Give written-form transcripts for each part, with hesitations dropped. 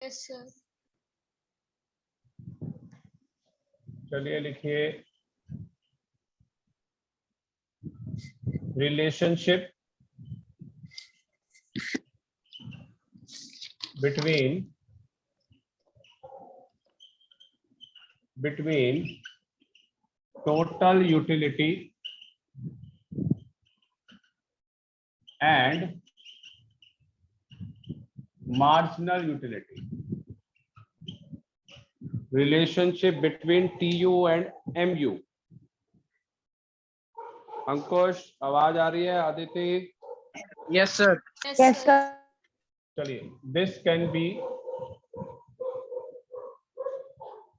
Yes sir. चलिए लिखिए relationship between total utility and marginal utility. Relationship between TU and MU. अंकुश आवाज आ रही है? Aditya? Yes sir. Yes sir. चलिए दिस कैन बी,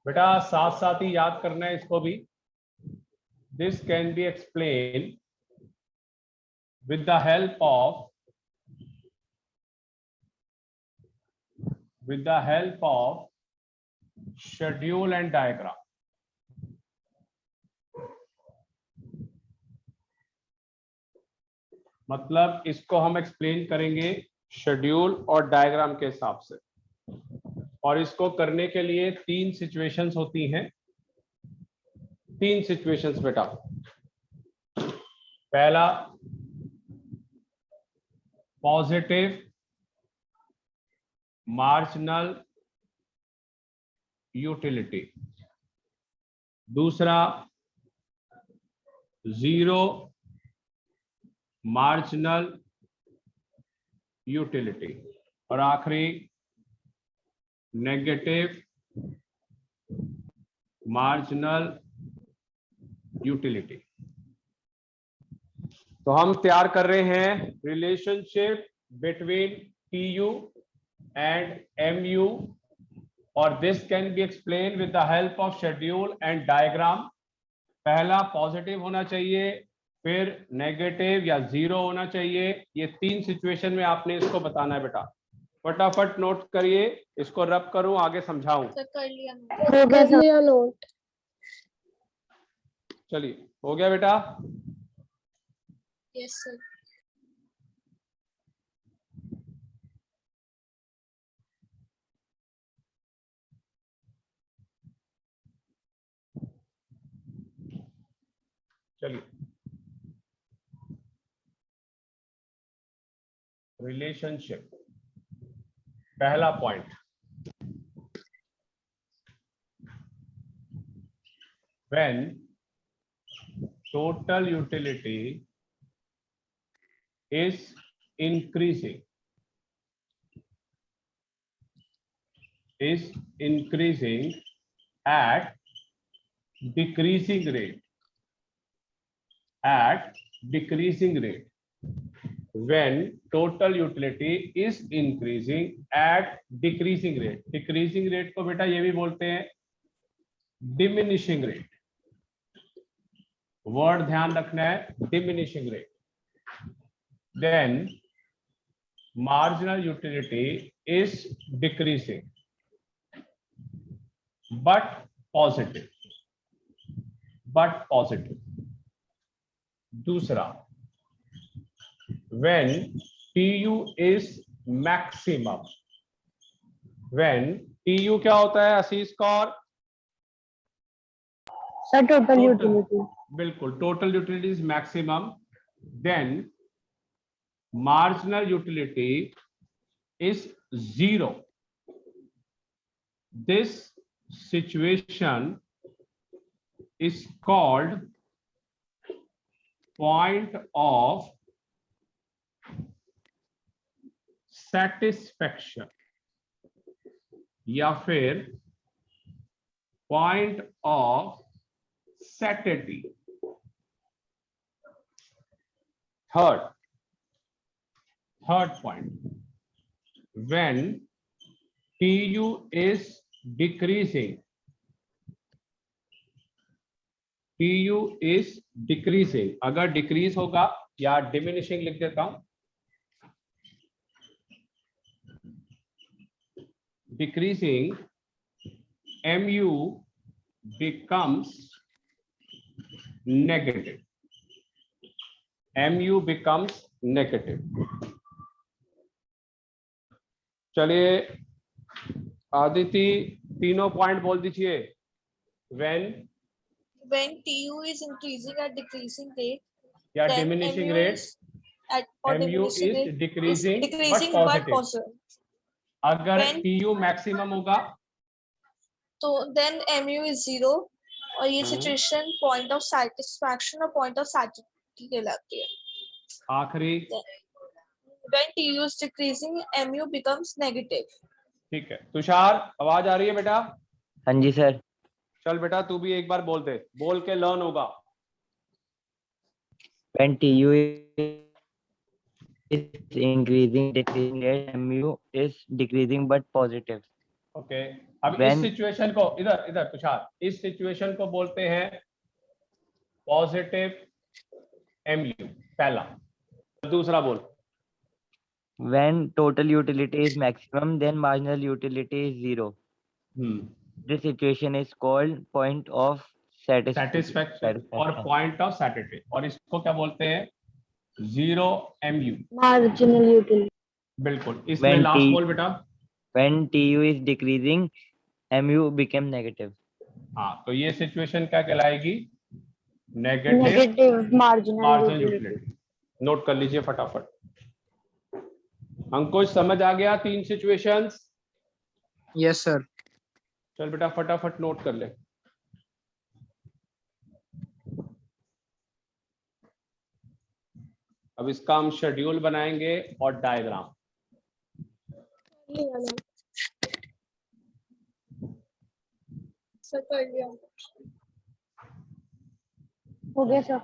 बेटा साथ साथ ही याद करना है इसको भी। This can be explain with the help of schedule and diagram. मतलब इसको हम एक्सप्लेन करेंगे शेड्यूल और डायग्राम के हिसाब से, और इसको करने के लिए 3 सिचुएशंस होती हैं। 3 सिचुएशंस बेटा। पहला पॉजिटिव मार्जिनल यूटिलिटी, दूसरा जीरो मार्जिनल यूटिलिटी, और आखिरी नेगेटिव मार्जिनल यूटिलिटी। तो हम तैयार कर रहे हैं relationship between TU and MU, और this can be explain with the help of schedule and diagram. पहला पॉजिटिव होना चाहिए, फिर नेगेटिव या जीरो होना चाहिए। ये 3 सिचुएशन में आपने इसको बताना है बेटा। फटाफट नोट करिए, इसको रब करूं आगे समझाऊं। कर लिया नोट। चलिए हो गया बेटा? Yes sir. चलिए रिलेशनशिप, पहला point, when total utility is increasing at decreasing rate, when total utility is increasing at decreasing rate। decreasing rate को बेटा ये भी बोलते हैं diminishing rate। वर्ड ध्यान रखना है, diminishing rate। then marginal utility is decreasing but positive। दूसरा when TU is maximum। when TU क्या होता है Ashish Kaur? Sir total utility. बिल्कुल, total utility is maximum, then marginal utility is zero। this situation is called point of satisfaction या फिर point of satiety। third point, when TU is decreasing, अगर decrease होगा या diminishing लिख देता हूं, decreasing MU becomes negative। MU becomes negative। चलिए आदिति तीनों पॉइंट बोल दीजिए। when TU is increasing at decreasing rate, या then diminishing MU rate, is at or MU diminishing is rate decreasing is decreasing but but positive. positive. अगर when TU maximum होगा तो then MU is 0 और ये हम्म। Situation point of satisfaction और point of satisfaction कहलाती है। आखिरी when TU is decreasing, MU becomes negative. ठीक है। तुषार आवाज आ रही है बेटा? हाँ जी सर। चल बेटा तू भी एक बार बोल दे, बोल के लर्न होगा। When TU is increasing, decreasing rate, MU is decreasing but positive. Okay अब इस सिचुएशन को इधर इधर तुषार, इस सिचुएशन को बोलते हैं पॉजिटिव MU पहला। दूसरा बोल। When total utility is maximum, then marginal utility is 0. This situation is called point of satisfaction और पॉइंट ऑफ सैटिस्फैक्शन, और इसको क्या बोलते हैं? 0 MU Marginal utility. बिल्कुल। इसमें लास्ट बोल बेटा। When TU is decreasing, MU became negative. हाँ तो ये सिचुएशन क्या कहलाएगी? Negative Negative marginal marginal utility. Utility. Note कर लीजिए फटाफट। अंकुश समझ आ गया तीन सिचुएशंस? Yes, sir. चल बेटा फटाफट नोट कर ले। अब इसका हम शेड्यूल बनाएंगे और डायग्राम। सर कर लिया। हो गया सर।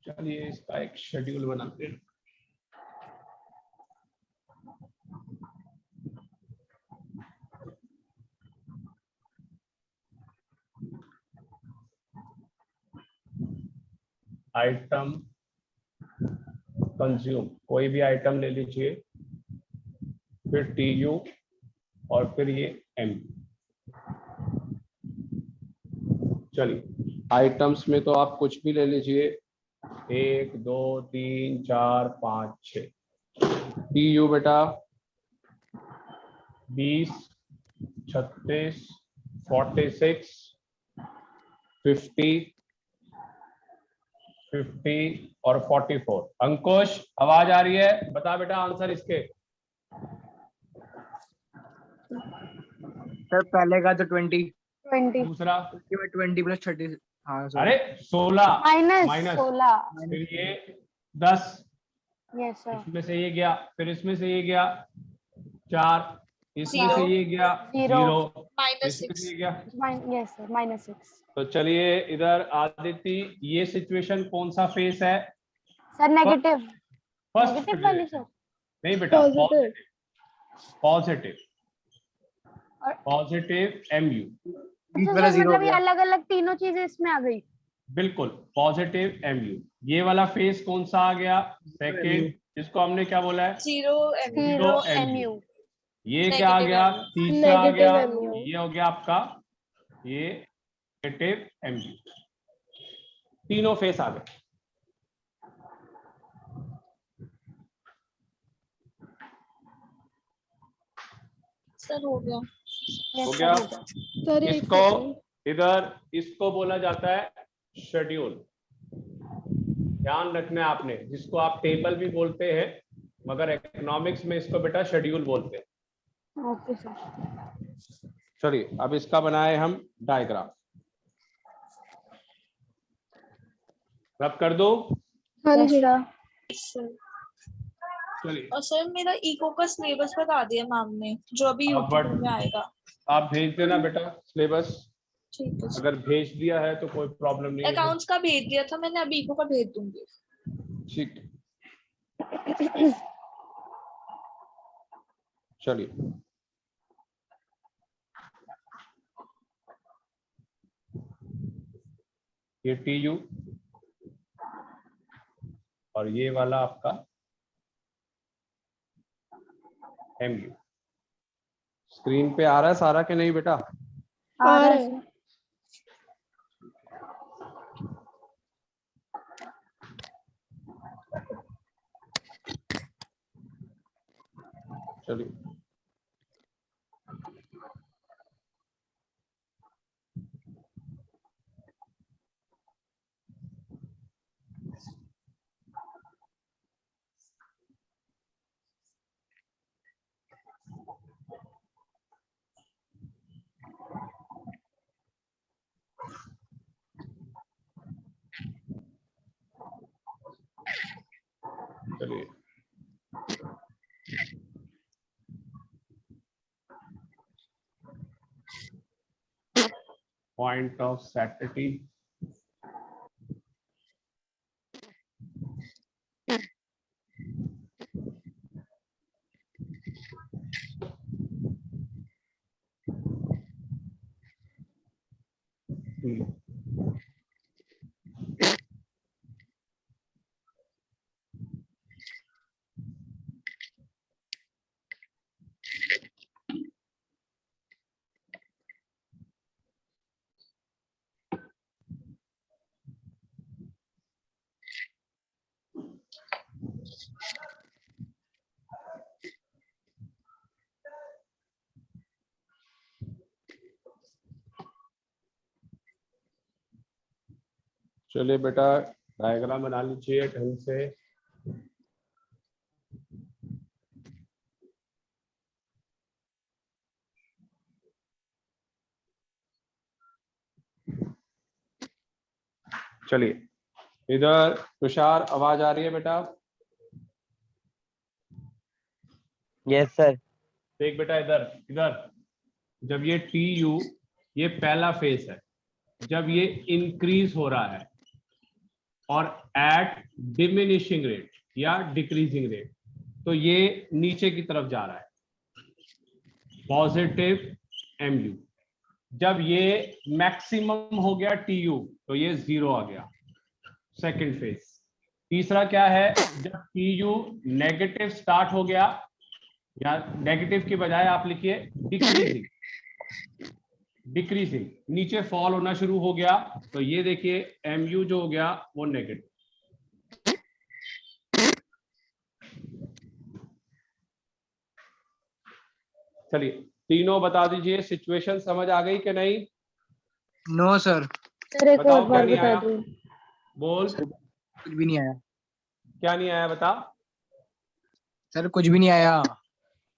चलिए इसका एक शेड्यूल बनाते हैं। आइटम कंज्यूम, कोई भी आइटम ले लीजिए, फिर TU और फिर ये M। चलिए आइटम्स में तो आप कुछ भी ले लीजिए, 1 2 3 4 5 6। TU बेटा 20 36 46 50 50 और 44। अंकुश आवाज आ रही है? बता बेटा आंसर इसके। सर पहले का तो 20 दूसरा 20 प्लस 30। हाँ सर। अरे 16 माइनस माइनस 16। फिर ये 10, यस सर। इसमें से ये गया, फिर इसमें से ये गया 4, इसमें Zero. से ये गया Zero. 0, माइनस इसमें से 6। ये गया। Yes sir -6। तो चलिए इधर आदिति, ये सिचुएशन कौन सा फेस है? Sir negative. फर्स्ट नेगेटिव वाली सर। नहीं बेटा, Positive. पॉजिटिव और- पॉजिटिव MU। बीच तो वाला सर 0 हो मतलब ये गया। अलग अलग तीनों चीजें इसमें आ गई। बिल्कुल पॉजिटिव MU। ये वाला फेस कौन सा आ गया? सेकंड, जिसको हमने क्या बोला है? 0 MU। 0 MU। MU। ये क्या आ Negative गया? MU। तीसरा आ गया, Negative MU। ये हो गया आपका ये नेगेटिव MU। तीनों फेस आ गए। सर हो गया। हो गया। इसको इधर इसको बोला जाता है शेड्यूल। ध्यान रखना है आपने, जिसको आप टेबल भी बोलते हैं, मगर इकोनॉमिक्स में इसको बेटा शेड्यूल बोलते हैं। Okay sir. चलिए अब इसका बनाए हम डायग्राम। रब कर दो। हाँ जी सर चलिए और सर मेरा इको का सिलेबस बता दिया मैम ने, जो अभी यूट्यूब में आएगा। आप भेज देना बेटा सिलेबस। ठीक है सर। अगर भेज दिया है तो कोई प्रॉब्लम नहीं है। अकाउंट्स का भेज दिया था मैंने, अभी इको का भेज दूंगी। ठीक है। चलिए ये TU और ये वाला आपका MU। स्क्रीन पे आ रहा है सारा के नहीं बेटा? आ रहा है। चलिए चलिए पॉइंट ऑफ सैटिटी, चलिए बेटा डायग्राम बना लीजिए ढंग से। चलिए इधर तुषार आवाज आ रही है बेटा? Yes sir. देख बेटा इधर इधर, जब ये टी यू ये पहला फेस है, जब ये इंक्रीज हो रहा है और एट डिमिनिशिंग रेट या डिक्रीजिंग रेट, तो ये नीचे की तरफ जा रहा है, पॉजिटिव एम यू। जब ये मैक्सिमम हो गया टी यू तो ये 0 आ गया, सेकंड फेज। तीसरा क्या है, जब टी यू नेगेटिव स्टार्ट हो गया, या नेगेटिव की बजाय आप लिखिए डिक्रीजिंग, डिक्रीजिंग, नीचे फॉल होना शुरू हो गया, तो ये देखिए एम यू जो हो गया वो नेगेटिव। चलिए तीनों बता दीजिए, सिचुएशन समझ आ गई कि नहीं? नो सर, सर एक बताओ और क्या बार नहीं बता आया? दो। बोल, कुछ भी नहीं आया क्या नहीं आया बता। सर, कुछ भी नहीं आया।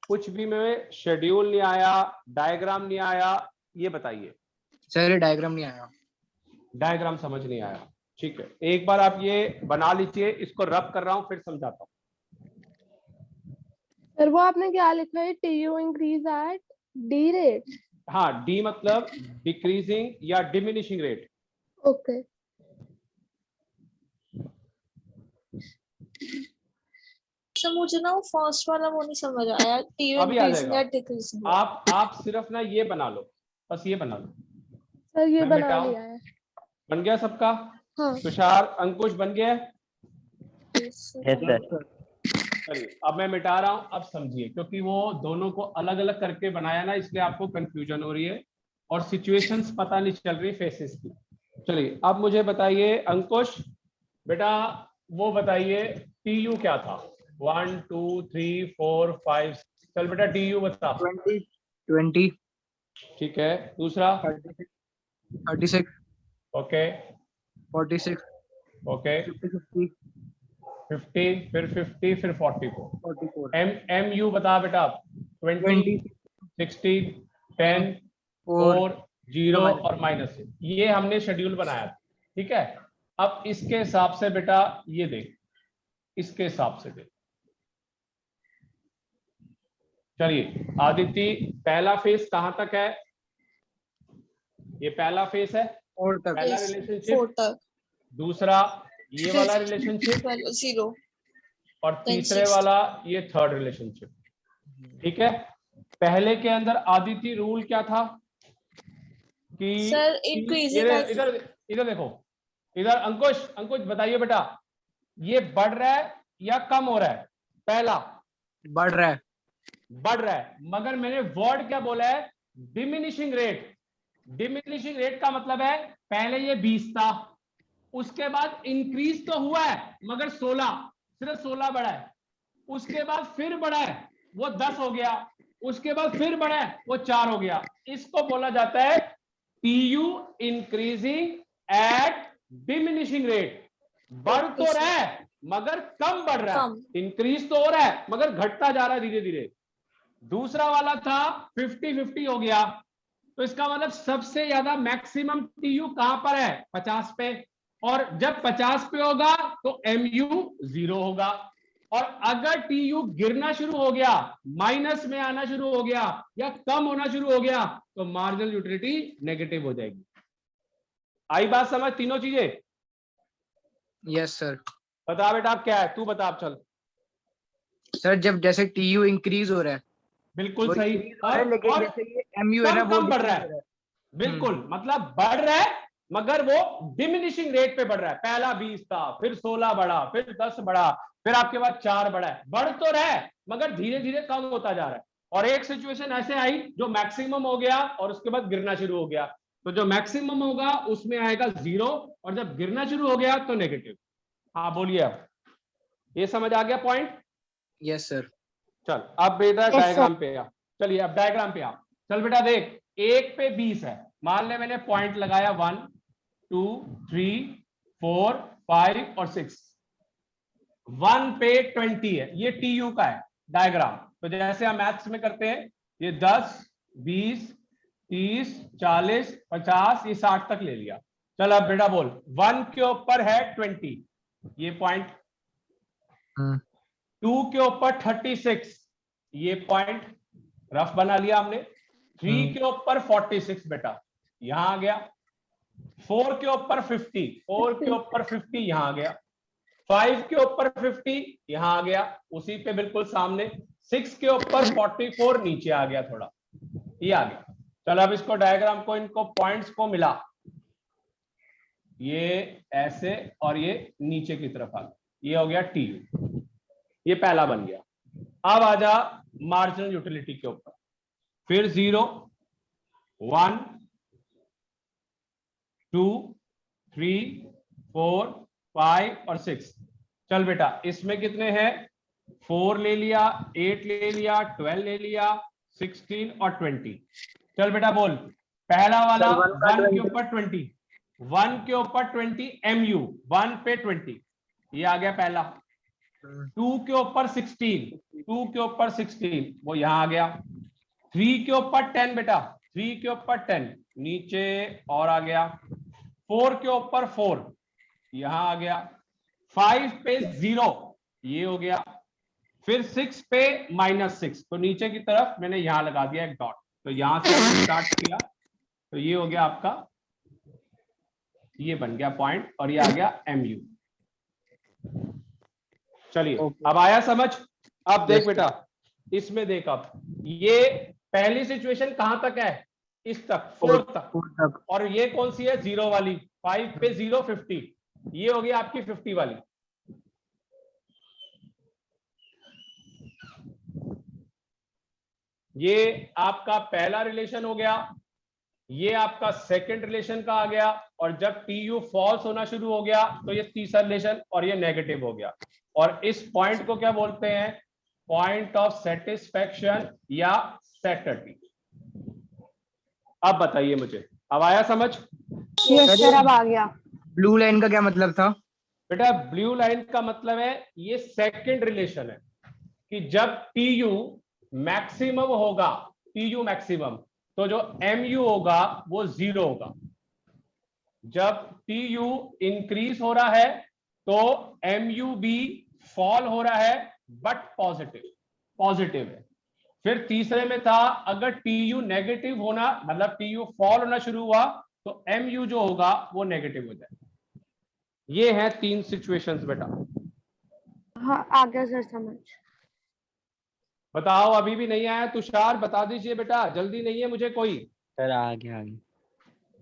कुछ भी में शेड्यूल नहीं आया, डायग्राम नहीं आया, ये बताइए। सर डायग्राम नहीं आया। डायग्राम समझ नहीं आया, ठीक है। एक बार आप ये बना लीजिए, इसको रब कर रहा हूं फिर समझाता हूं। सर वो आपने क्या लिखा है, T U increase at D rate? हाँ, डी मतलब डिक्रीजिंग या डिमिनिशिंग रेट। ओके। सर मुझे ना वो फर्स्ट वाला वो नहीं समझ आया, टी यू अभी आ इंक्रीजिंग जाएगा। या डिक्रीजिंग। आप सिर्फ ना ये बना लो, बस ये बना लो। सर ये मैं बना मिटाऊं? लिया है। बन गया सबका? हाँ। तुषार, अंकुश बन गया? Yes sir. चलिए अब मैं मिटा रहा हूं, अब समझिए, क्योंकि वो दोनों को अलग अलग करके बनाया ना, इसलिए आपको कंफ्यूजन हो रही है और सिचुएशंस पता नहीं चल रही फेसेस की। चलिए अब मुझे बताइए अंकुश बेटा, वो बताइए टी यू क्या था? 1 2 3 4 5, चल बेटा टी यू बता। 20, ठीक है, दूसरा 36, ओके 46, ओके 50, 50, फिर 50, फिर 44। 44, एम यू बता बेटा। 20, 60, 10, 4, 0 और -6, ये हमने शेड्यूल बनाया था, ठीक है। अब इसके हिसाब से बेटा ये देख, इसके हिसाब से देख। चलिए आदित्य, पहला फेस कहां तक है? ये पहला फेस है, 4 तक। पहला 4 रिलेशनशिप। तक। दूसरा ये वाला रिलेशनशिप, 0। और तीसरे 10, वाला ये थर्ड रिलेशनशिप, ठीक है। पहले के अंदर आदित्य रूल क्या था कि सर इंक्रीजिंग इधर इधर देखो, इधर अंकुश बताइए बेटा, ये बढ़ रहा है या कम हो रहा है? पहला बढ़ रहा है। बढ़ रहा है, मगर मैंने वर्ड क्या बोला है? Diminishing rate. डिमिनिशिंग रेट का मतलब है पहले ये 20 था, उसके बाद इंक्रीज तो हुआ है मगर 16, सिर्फ 16 बढ़ा है, उसके बाद फिर बढ़ा है वो 10 हो गया, उसके बाद फिर बढ़ा है वो 4 हो गया। इसको बोला जाता है TU increasing at diminishing rate. बढ़ तो रहा है मगर कम बढ़ रहा है, इंक्रीज तो हो रहा है मगर घटता जा रहा है धीरे धीरे। दूसरा वाला था 50-50 हो गया, तो इसका मतलब सबसे ज्यादा मैक्सिमम टीयू कहां पर है? 50 पे, और जब 50 पे होगा तो एमयू 0 होगा, और अगर टीयू गिरना शुरू हो गया, माइनस में आना शुरू हो गया या कम होना शुरू हो गया, तो मार्जिनल यूटिलिटी नेगेटिव हो जाएगी। आई बात समझ तीनों चीजें? Yes sir. बता बेटा आप क्या है, तू बता आप चल। सर जब जैसे टीयू इंक्रीज हो रहा है, बिल्कुल वो सही। increase हो रहा है, लेकिन और जैसे ये एमयू है ना कम वो कम बढ़ रहा decrease है। हो बिल्कुल, मतलब बढ़ रहा है मगर वो डिमिनिशिंग रेट पे बढ़ रहा है। पहला 20 था, फिर 16 बढ़ा, फिर 10 बढ़ा, फिर आपके पास 4 बढ़ा है। बढ़ तो रहा है मगर धीरे धीरे कम होता जा रहा है। और एक सिचुएशन ऐसे आई जो मैक्सिमम हो गया और उसके बाद गिरना शुरू हो गया। तो जो मैक्सिमम होगा उसमें आएगा 0 और जब गिरना शुरू हो गया तो नेगेटिव। हाँ बोलिए अब, ये समझ आ गया पॉइंट? Yes sir. चल अब बेटा sir. डायग्राम पे आ। चलिए अब डायग्राम पे आ। चल बेटा देख, 1 पे 20 है, मान ले मैंने पॉइंट लगाया 1 2 3 4 5 और 6। 1 पे 20 है, ये टीयू का है डायग्राम। तो जैसे हम मैथ्स में करते हैं, ये 10 20 30 40 50 ये 60 तक ले लिया। चल अब बेटा बोल, 1 के ऊपर है 20 ये पॉइंट, 2 के ऊपर 36 ये पॉइंट रफ बना लिया हमने, 3 के ऊपर 46 बेटा यहां आ गया, 4 के ऊपर 50, 4 के ऊपर 50 यहां आ गया, 5 के ऊपर 50 यहां आ गया उसी पे बिल्कुल सामने, 6 के ऊपर 44 नीचे आ गया थोड़ा, ये आ गया। चलो अब इसको डायग्राम को, इनको पॉइंट्स को मिला, ये ऐसे और ये नीचे की तरफ आ गया, ये हो गया टी, ये पहला बन गया। अब आजा मार्जिनल यूटिलिटी के ऊपर, फिर 0 1 2 3 4 5 और 6। चल बेटा इसमें कितने हैं, 4 ले लिया, 8 ले लिया, 12 ले लिया, 16 और 20। चल बेटा बोल, पहला वाला 1 के ऊपर 20, 1 के ऊपर 20 MU, 1 पे 20 ये आ गया पहला। 2 के ऊपर 16, 2 के ऊपर 16 वो यहां आ गया। 3 के ऊपर 10 बेटा, 3 के ऊपर 10 नीचे और आ गया। 4 के ऊपर 4 यहां आ गया। 5 पे 0 ये हो गया। फिर 6 पे -6 तो नीचे की तरफ मैंने यहां लगा दिया एक डॉट, तो यहां से स्टार्ट किया तो ये हो गया आपका, ये बन गया पॉइंट और ये आ गया MU। चलिए अब आया समझ? अब देख बेटा इसमें देख, अब ये पहली सिचुएशन कहां तक है, इस तक 4 तक, और ये कौन सी है 0 वाली, 5 पे 0 50 ये हो गई आपकी 50 वाली। ये आपका पहला रिलेशन हो गया, ये आपका सेकंड रिलेशन का आ गया, और जब टीयू फॉल्स होना शुरू हो गया तो ये तीसरा रिलेशन और ये नेगेटिव हो गया। और इस पॉइंट को क्या बोलते हैं, पॉइंट ऑफ सेटिस्फैक्शन या सैटिस्फैक्टरी। अब बताइए मुझे, अब आया समझ? यस सर, अब आ गया। ब्लू लाइन का क्या मतलब था? बेटा ब्लू लाइन का मतलब है ये सेकंड रिलेशन है कि जब टीयू मैक्सिमम होगा, टीयू मैक्सिमम, तो जो MU होगा वो 0 होगा। जब टीयू इंक्रीज हो रहा है तो MU भी फॉल हो रहा है बट पॉजिटिव है। फिर तीसरे में था अगर टीयू नेगेटिव होना, मतलब टीयू फॉल होना शुरू हुआ तो MU जो होगा वो नेगेटिव हो जाए। ये है 3 सिचुएशंस बेटा। हाँ आ गया सर समझ। बताओ अभी भी नहीं आया? तुषार बता दीजिए बेटा, जल्दी नहीं है मुझे कोई। सर आगे आगे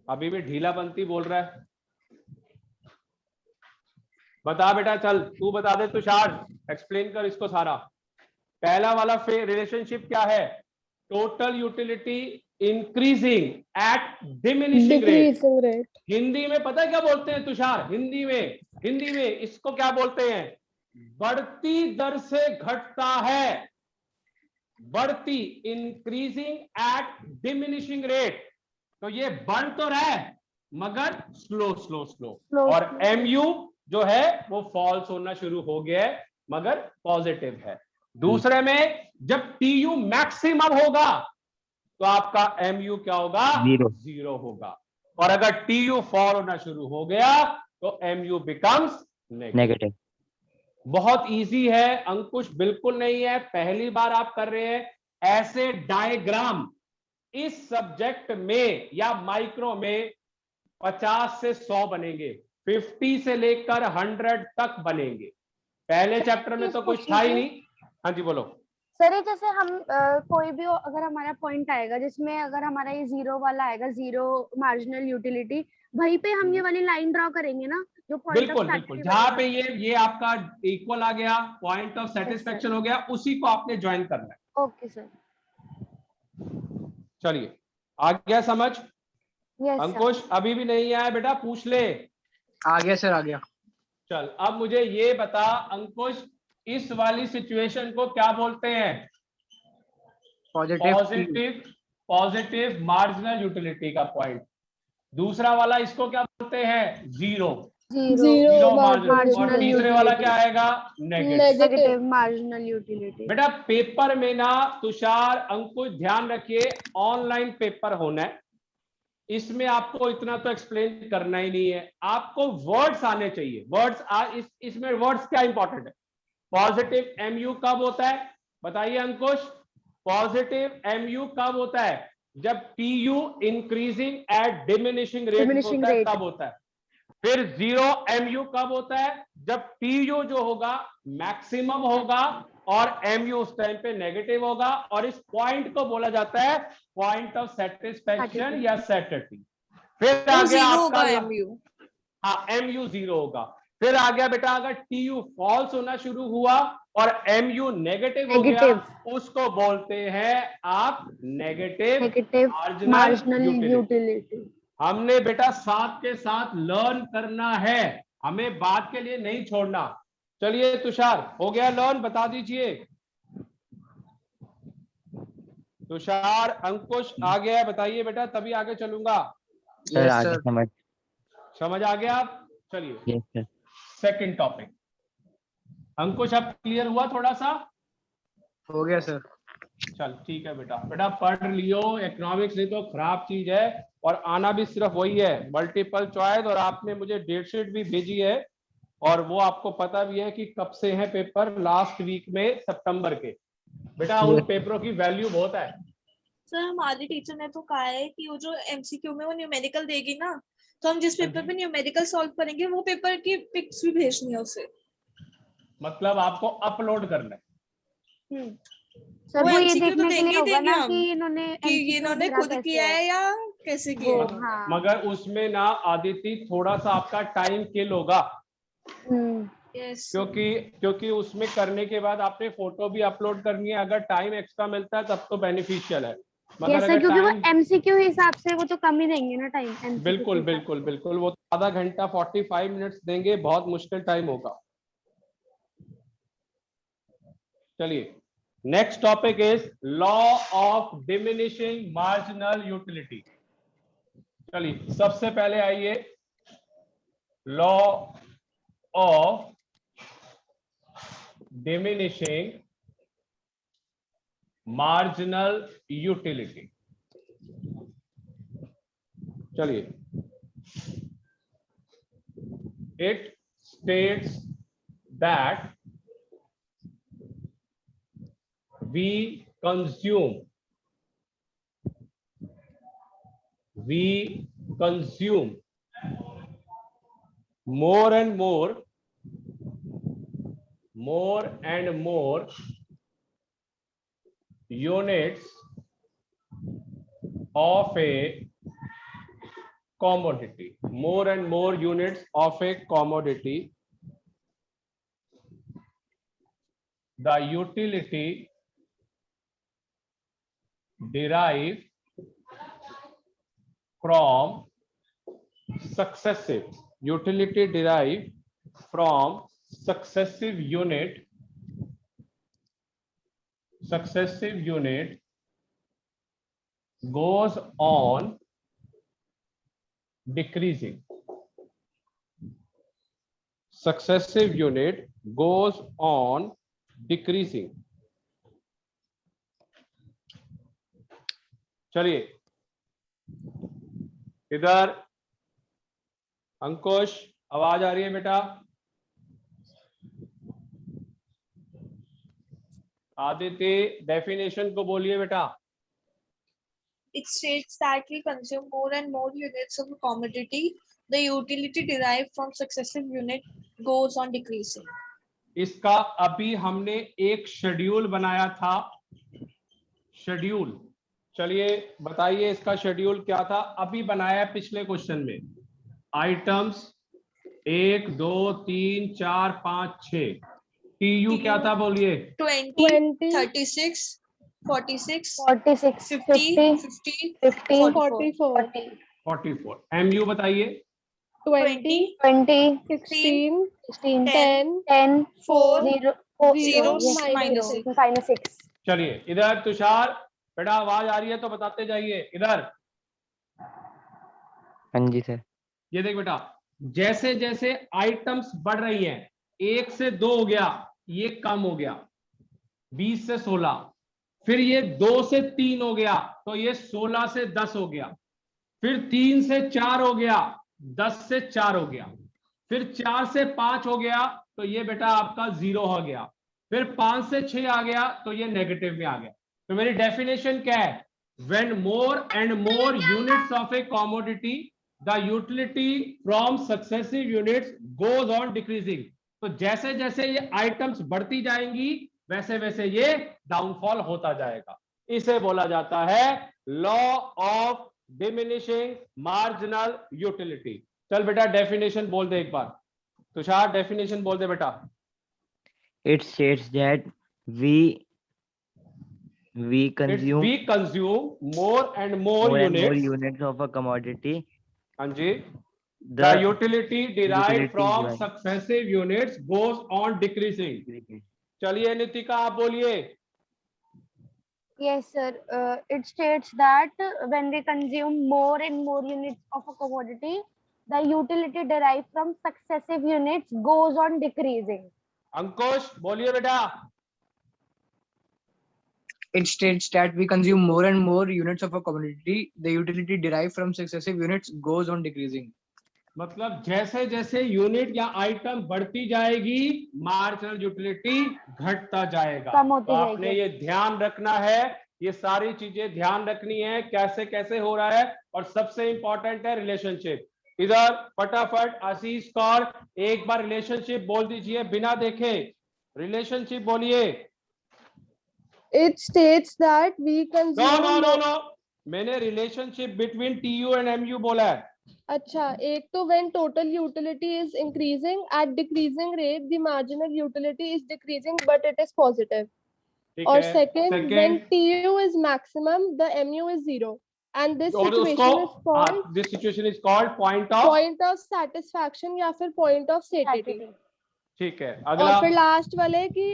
अभी भी ढीलापंती बोल रहा है, बता बेटा, चल तू बता दे तुषार, एक्सप्लेन कर इसको सारा। पहला वाला रिलेशनशिप क्या है, total utility increasing at diminishing rate. Decreasing rate. Hindi में पता है क्या बोलते हैं तुषार, हिंदी में इसको क्या बोलते हैं, बढ़ती दर से घटता है, बढ़ती, इंक्रीजिंग एट डिमिनिशिंग रेट। तो ये बढ़ तो रहा है मगर स्लो। और MU जो है वो फॉल्स होना शुरू हो गया है मगर पॉजिटिव है। दूसरे में जब TU मैक्सिमम होगा तो आपका MU क्या होगा, 0 होगा। और अगर TU फॉल होना शुरू हो गया तो MU बिकम्स नेगेटिव। बहुत इजी है अंकुश, बिल्कुल नहीं है, पहली बार आप कर रहे हैं। ऐसे डायग्राम इस सब्जेक्ट में या माइक्रो में 50 से 100 बनेंगे, 50 से लेकर 100 तक बनेंगे। पहले चैप्टर में तो कुछ था ही नहीं। हाँ जी बोलो। सर, जैसे हम कोई भी अगर हमारा पॉइंट आएगा जिसमें अगर हमारा ये जीरो वाला आएगा, जीरो मार्जिनल यूटिलिटी, वहीं पे हम ये वाली लाइन ड्रॉ करेंगे ना, जो पॉइंट ऑफ बिल्कुल बिल्कुल, जहां पे ये आपका इक्वल आ गया, पॉइंट ऑफ सेटिस्फेक्शन हो गया, उसी को आपने ज्वाइन करना है। Okay sir. चलिए आ गया समझ? यस अंकुश अभी भी नहीं आया बेटा, पूछ ले। आ गया सर, आ गया। चल अब मुझे ये बता अंकुश, इस वाली सिचुएशन को क्या बोलते हैं? पॉजिटिव पॉजिटिव मार्जिनल यूटिलिटी का पॉइंट। दूसरा वाला इसको क्या बोलते हैं? Zero zero marginal. और तीसरे वाला क्या आएगा? Negative marginal utility. बेटा पेपर में ना तुषार अंकुश ध्यान रखिए, ऑनलाइन पेपर होना है, इसमें आपको इतना तो एक्सप्लेन करना ही नहीं है, आपको वर्ड्स आने चाहिए। वर्ड्स इसमें वर्ड्स क्या इंपॉर्टेंट है? पॉजिटिव एमयू कब होता है बताइए अंकुश? पॉजिटिव एमयू कब होता है? जब PU increasing at diminishing rate होता है, तब होता है। फिर जीरो एमयू कब होता है? जब पीयू जो होगा मैक्सिमम होगा और एमयू उस टाइम पे नेगेटिव होगा, और इस पॉइंट को बोला जाता है पॉइंट ऑफ सेटिस्फैक्शन या सेटिटी। फिर आ गया आपका एमयू। हाँ एमयू जीरो होगा। फिर आ गया बेटा, अगर टीयू फॉल्स होना शुरू हुआ और एमयू नेगेटिव हो गया, उसको बोलते हैं आप नेगेटिव मार्जिनल यूटिलिटी। हमने बेटा साथ के साथ लर्न करना है, हमें बात के लिए नहीं छोड़ना। चलिए तुषार हो गया लर्न, बता दीजिए। तुषार अंकुश आ गया है, बताइए बेटा, तभी आगे चलूंगा। सर आ गया समझ आ गया आप? चलिए yes sir. Second topic. Ankush अब क्लियर हुआ थोड़ा सा? हो गया सर। चल ठीक है बेटा, बेटा पढ़ लियो, इकोनॉमिक्स नहीं तो खराब चीज है, और आना भी सिर्फ वही है मल्टीपल चॉइस। और आपने मुझे डेट शीट भी भेजी है, और वो आपको पता भी है कि कब से है पेपर, लास्ट वीक में सितंबर के। बेटा उन पेपरों की वैल्यू बहुत है। सर हमारी टीचर ने तो कहा है कि वो जो एमसीक्यू में वो न्यूमेरिकल देगी ना, तो हम जिस पेपर पे न्यूमेरिकल सॉल्व करेंगे वो पेपर की पिक्स भी भेजनी है उसे। मतलब आपको अपलोड करना है। सर वो ये देखने के लिए होगा ना कि इन्होंने खुद किया है या कैसे किया है। हाँ। मगर उसमें ना आदिति थोड़ा सा आपका टाइम किल होगा, क्योंकि उसमें करने के बाद आपने फोटो भी अपलोड करनी है। अगर टाइम एक्स्ट्रा मिलता है तब तो बेनिफिशियल है, मगर अगर क्योंकि वो एमसीक्यू हिसाब से वो तो कम ही देंगे ना टाइम। बिल्कुल बिल्कुल बिल्कुल, वो आधा घंटा 45 मिनट्स देंगे, बहुत मुश्किल टाइम होगा। चलिए next topic is law of diminishing marginal utility. चलिए सबसे पहले आइए, law of diminishing marginal utility. चलिए, it states that we consume more and more units of a commodity, more and more units of a commodity. The utility derived from successive unit goes on decreasing. Successive unit goes on decreasing. चलिए इधर अंकुश आवाज आ रही है बेटा? Aditya definition को बोलिए बेटा। It states that we consume more and more units of a commodity. The utility derived from successive unit goes on decreasing. इसका अभी हमने एक शेड्यूल बनाया था। शेड्यूल, चलिए बताइए इसका शेड्यूल क्या था। अभी बनाया पिछले क्वेश्चन में। आइटम्स 1 2 3 4 5 6। टीयू क्या था बोलिए। 20, 36, 46, 46 50, 50 50, 44 44। एमयू बताइए। 20, 20 16, 16 10, 10 4, 0 0, minus 6. minus 6। चलिए इधर तुषार बेटा आवाज आ रही है तो बताते जाइए। इधर हाँ जी सर। ये देख बेटा, जैसे जैसे आइटम्स बढ़ रही हैं, 1 से 2 हो गया, ये कम हो गया 20 से 16, फिर ये 2 से 3 हो गया तो ये 16 से 10 हो गया, फिर 3 से 4 हो गया 10 से 4 हो गया, फिर 4 से 5 हो गया तो ये बेटा आपका 0 हो गया, फिर 5 से 6 आ गया तो ये नेगेटिव में आ गया। तो मेरी डेफिनेशन क्या है? When more and more units of A commodity the utility from successive units goes on decreasing. तो जैसे जैसे ये आइटम्स बढ़ती जाएंगी वैसे वैसे ये डाउनफॉल होता जाएगा। इसे बोला जाता है law of diminishing marginal utility. चल बेटा डेफिनेशन बोल दे एक बार। तुषार डेफिनेशन बोल दे बेटा। It states that we consume we consume more and more more and more units units of a commodity. हाँ जी, the utility derived utility from derived- successive units goes on decreasing. चलिए नितिका आप बोलिए। Yes, sir. It states that when we consume more and more units of a commodity, the utility derived from successive units goes on decreasing. अंकुश बोलिए बेटा। It states that we consume more and more units of a commodity. The utility derived from successive units goes on decreasing. मतलब जैसे जैसे unit या item बढ़ती जाएगी marginal utility घटता जाएगा। कम होती तो आपने जाएगी। ये ध्यान रखना है, ये सारी चीजें ध्यान रखनी है कैसे कैसे हो रहा है। और सबसे इंपॉर्टेंट है रिलेशनशिप। इधर फटाफट आशीष कौर एक बार रिलेशनशिप बोल दीजिए बिना देखे। रिलेशनशिप बोलिए। it states that we no consume no no more. No, मैंने relationship between TU and MU बोला है। अच्छा, एक तो when total utility is increasing at decreasing rate, the marginal utility is decreasing, but it is positive. ठीक और है। second, when TU is maximum, the MU is 0, and this और situation is called this situation is called point of. point of satisfaction या फिर point of satiety. ठीक है और अगला। फिर लास्ट वाले कि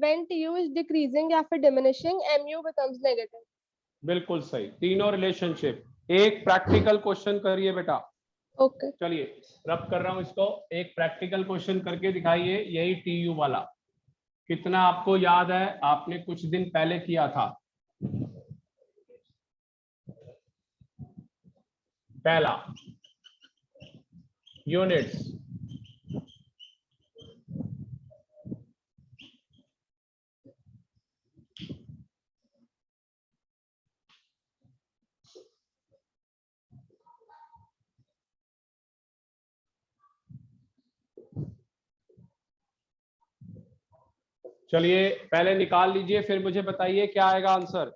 when TU is decreasing या फिर diminishing, MU becomes negative. बिल्कुल सही, तीनों रिलेशनशिप। एक प्रैक्टिकल क्वेश्चन करिए बेटा। Okay. चलिए रब कर रहा हूं इसको, एक प्रैक्टिकल क्वेश्चन करके दिखाइए यही टीयू वाला। कितना आपको याद है, आपने कुछ दिन पहले किया था। पहला यूनिट्स, चलिए पहले निकाल लीजिए फिर मुझे बताइए क्या आएगा आंसर।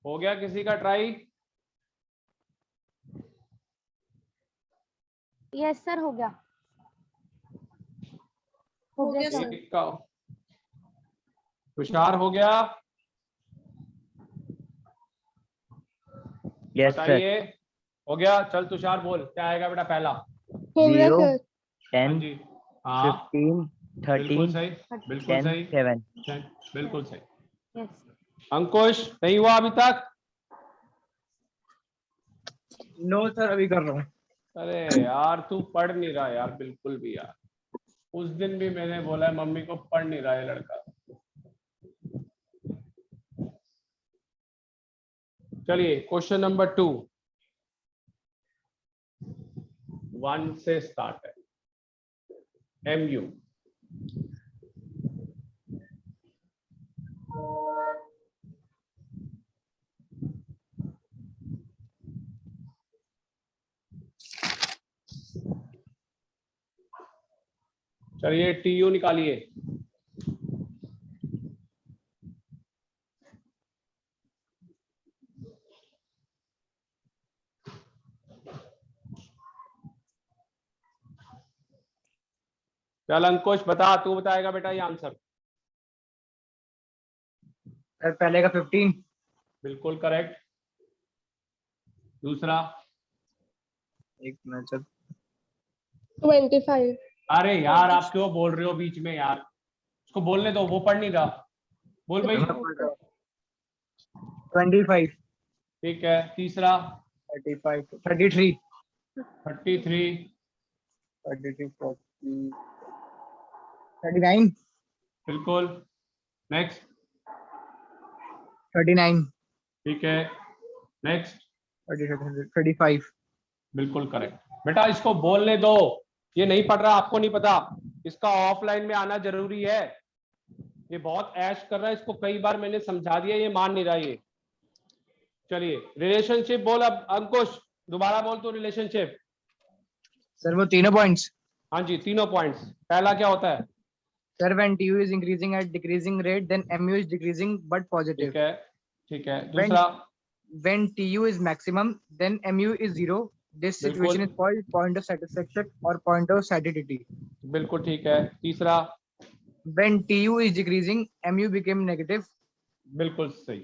हो गया किसी का ट्राई? यस सर, हो गया। हो गया सर। सर। एक का तुषार हो गया? Yes sir. बताइए हो गया। चल तुषार बोल क्या आएगा बेटा पहला। हो गया 0, सर। 10, जी हाँ 15, बिल्कुल 13, सही, बिल्कुल 10, सही, 7. बिल्कुल सही। यस। अंकुश नहीं हुआ अभी तक? No sir, अभी कर रहा हूँ। अरे यार तू पढ़ नहीं रहा यार बिल्कुल भी यार। उस दिन भी मैंने बोला है मम्मी को पढ़ नहीं रहा है लड़का। चलिए क्वेश्चन नंबर 2 1 से स्टार्ट है। MU चलिए TU निकालिए। चल अंकुश बता, तू बताएगा बेटा ये आंसर। सर पहले का 15। बिल्कुल करेक्ट। दूसरा? एक मिनट सर। 25. अरे यार आप क्यों बोल रहे हो बीच में यार, उसको बोलने दो, वो पढ़ नहीं रहा। बोल भाई। 25। ठीक है। तीसरा? 35, 33, 33, 33, 40, 39, बिल्कुल। नेक्स्ट? 39, ठीक है। नेक्स्ट? 35। बिल्कुल करेक्ट। बेटा इसको बोलने दो, ये नहीं पढ़ रहा, आपको नहीं पता, इसका ऑफलाइन में आना जरूरी है। ये बहुत ऐश कर रहा है, इसको कई बार मैंने समझा दिया, ये मान नहीं रहा ये। चलिए रिलेशनशिप बोल अब अंकुश, दोबारा बोल तो रिलेशनशिप। सर वो तीनों पॉइंट्स। हाँ जी तीनों पॉइंट्स। पहला क्या होता है? Sir when TU is increasing at decreasing rate, then MU is decreasing but positive. ठीक है। ठीक है। दूसरा? When TU is maximum, then MU is 0. This situation is called point of satisfaction or point of satisty. बिल्कुल ठीक है। तीसरा? When TU is decreasing, MU became negative. बिल्कुल सही।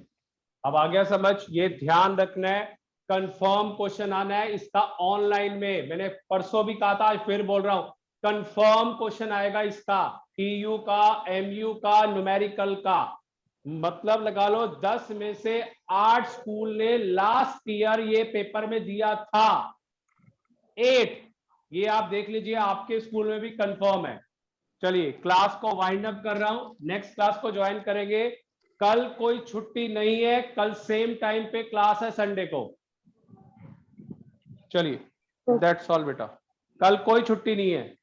अब आ गया समझ। ये ध्यान रखना है, कंफर्म क्वेश्चन आना है इसका ऑनलाइन में। मैंने परसों भी कहा था, आज फिर बोल रहा हूं, कंफर्म क्वेश्चन आएगा इसका, TU का, MU का, न्यूमेरिकल का। मतलब लगा लो 10 में से 8 स्कूल ने लास्ट ईयर ये पेपर में दिया था। 8, ये आप देख लीजिए आपके स्कूल में भी कंफर्म है। चलिए क्लास को वाइंड अप कर रहा हूं, नेक्स्ट क्लास को ज्वाइन करेंगे। कल कोई छुट्टी नहीं है, कल सेम टाइम पे क्लास है संडे को। चलिए दैट्स ऑल बेटा, कल कोई छुट्टी नहीं है।